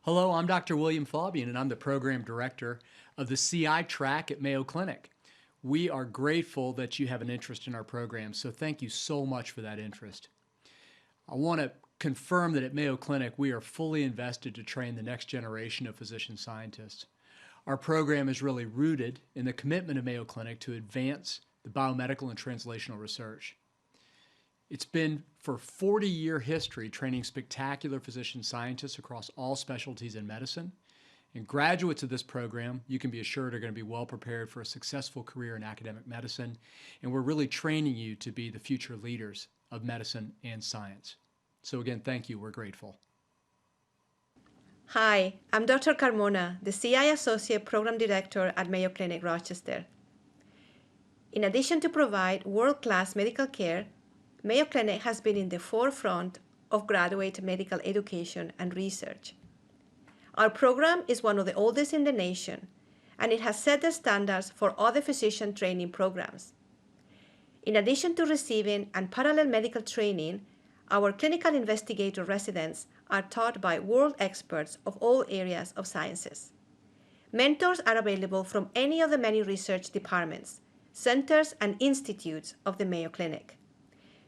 Hello, I'm Dr. William Fabian, and I'm the Program Director of the CI track at Mayo Clinic. We are grateful that you have an interest in our program, so thank you so much for that interest. I want to confirm that at Mayo Clinic, we are fully invested to train the next generation of physician scientists. Our program is really rooted in the commitment of Mayo Clinic to advance the biomedical and translational research. It's been for 40-year history training spectacular physician scientists across all specialties in medicine. And graduates of this program, you can be assured, are going to be well prepared for a successful career in academic medicine. And we're really training you to be the future leaders of medicine and science. So again, thank you. We're grateful. Hi, I'm Dr. Carmona, the CI Associate Program Director at Mayo Clinic, Rochester. In addition to provide world-class medical care, Mayo Clinic has been in the forefront of graduate medical education and research. Our program is one of the oldest in the nation, and it has set the standards for other physician training programs. In addition to receiving unparalleled medical training, our clinical investigator residents are taught by world experts of all areas of sciences. Mentors are available from any of the many research departments, centers, and institutes of the Mayo Clinic.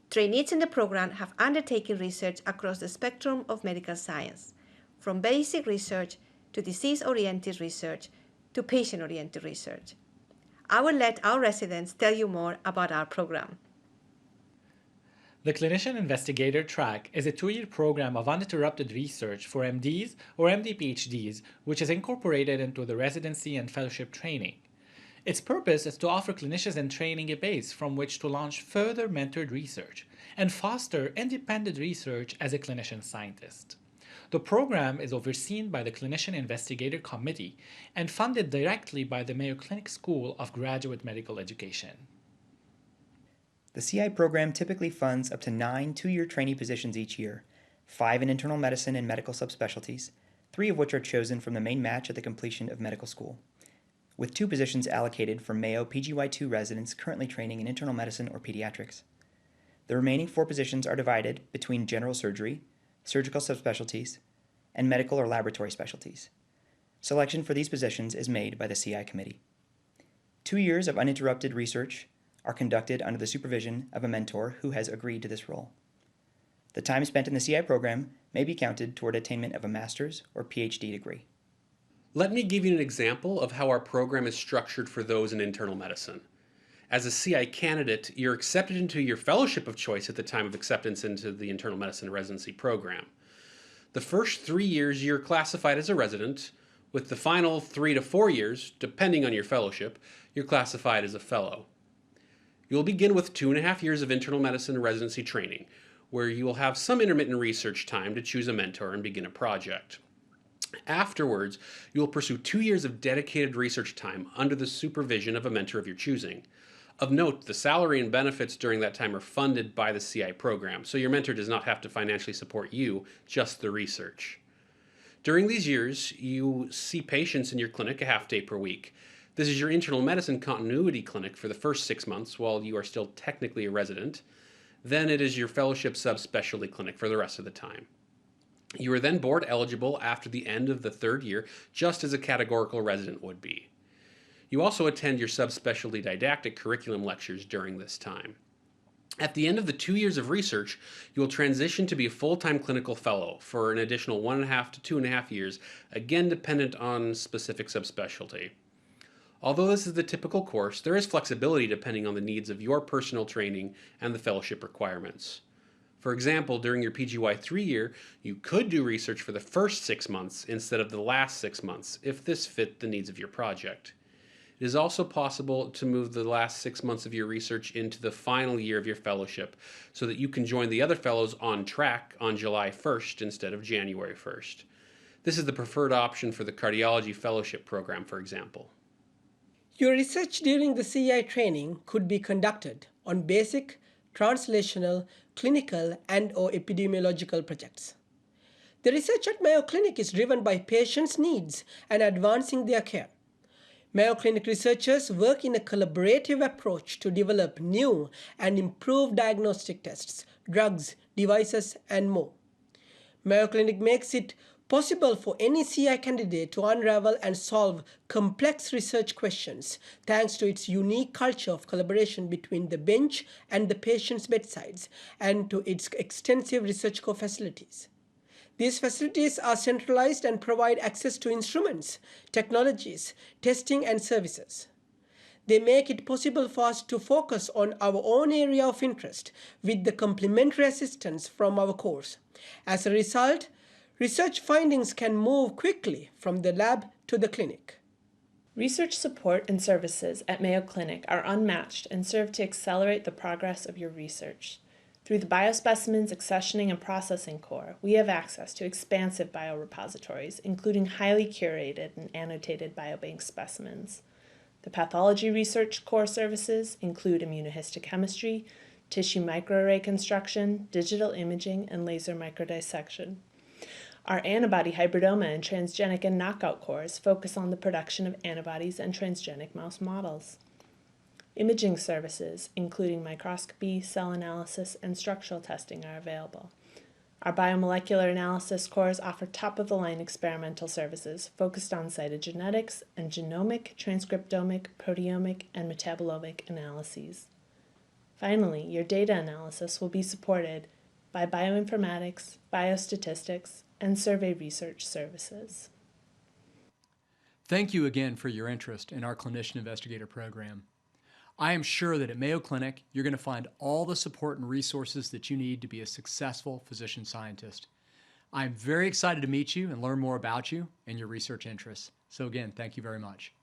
Trainees in the program have undertaken research across the spectrum of medical science, from basic research to disease-oriented research to patient-oriented research. I will let our residents tell you more about our program. The Clinician Investigator track is a 2-year program of uninterrupted research for MDs or MD-PhDs, which is incorporated into the residency and fellowship training. Its purpose is to offer clinicians in training a base from which to launch further mentored research and foster independent research as a clinician scientist. The program is overseen by the Clinician Investigator Committee and funded directly by the Mayo Clinic School of Graduate Medical Education. The CI program typically funds up to 9 2-year trainee positions each year, 5 in internal medicine and medical subspecialties, 3 of which are chosen from the main match at the completion of medical school, with 2 positions allocated for Mayo PGY2 residents currently training in internal medicine or pediatrics. The remaining 4 positions are divided between general surgery, surgical subspecialties, and medical or laboratory specialties. Selection for these positions is made by the CI committee. 2 years of uninterrupted research are conducted under the supervision of a mentor who has agreed to this role. The time spent in the CI program may be counted toward attainment of a master's or PhD degree. Let me give you an example of how our program is structured for those in internal medicine. As a CI candidate, you're accepted into your fellowship of choice at the time of acceptance into the internal medicine residency program. The first 3 years you're classified as a resident, with the final 3 to 4 years, depending on your fellowship, you're classified as a fellow. You'll begin with 2.5 years of internal medicine residency training, where you will have some intermittent research time to choose a mentor and begin a project. Afterwards, you will pursue 2 years of dedicated research time under the supervision of a mentor of your choosing. Of note, the salary and benefits during that time are funded by the CI program, so your mentor does not have to financially support you, just the research. During these years, you see patients in your clinic a half day per week. This is your internal medicine continuity clinic for the first 6 months while you are still technically a resident. Then it is your fellowship subspecialty clinic for the rest of the time. You are then board eligible after the end of the 3rd year, just as a categorical resident would be. You also attend your subspecialty didactic curriculum lectures during this time. At the end of the 2 years of research, you will transition to be a full-time clinical fellow for an additional 1.5 to 2.5 years, again dependent on specific subspecialty. Although this is the typical course, there is flexibility depending on the needs of your personal training and the fellowship requirements. For example, during your PGY 3 year, you could do research for the first 6 months instead of the last 6 months, if this fit the needs of your project. It is also possible to move the last 6 months of your research into the final year of your fellowship, so that you can join the other fellows on track on July 1st instead of January 1st. This is the preferred option for the cardiology fellowship program, for example. Your research during the CI training could be conducted on basic, translational, clinical, and/or epidemiological projects. The research at Mayo Clinic is driven by patients' needs and advancing their care. Mayo Clinic researchers work in a collaborative approach to develop new and improved diagnostic tests, drugs, devices, and more. Mayo Clinic makes it possible for any CI candidate to unravel and solve complex research questions thanks to its unique culture of collaboration between the bench and the patient's bedsides and to its extensive research facilities. These facilities are centralized and provide access to instruments, technologies, testing, and services. They make it possible for us to focus on our own area of interest with the complementary assistance from our course. As a result, research findings can move quickly from the lab to the clinic. Research support and services at Mayo Clinic are unmatched and serve to accelerate the progress of your research. Through the Biospecimens Accessioning and Processing Core, we have access to expansive biorepositories, including highly curated and annotated biobank specimens. The Pathology Research Core services include immunohistochemistry, tissue microarray construction, digital imaging, and laser microdissection. Our antibody hybridoma and transgenic and knockout cores focus on the production of antibodies and transgenic mouse models. Imaging services, including microscopy, cell analysis, and structural testing, are available. Our biomolecular analysis cores offer top-of-the-line experimental services focused on cytogenetics and genomic, transcriptomic, proteomic, and metabolomic analyses. Finally, your data analysis will be supported by bioinformatics, biostatistics, and survey research services. Thank you again for your interest in our Clinician Investigator program. I am sure that at Mayo Clinic, you're going to find all the support and resources that you need to be a successful physician scientist. I'm very excited to meet you and learn more about you and your research interests. So again, thank you very much.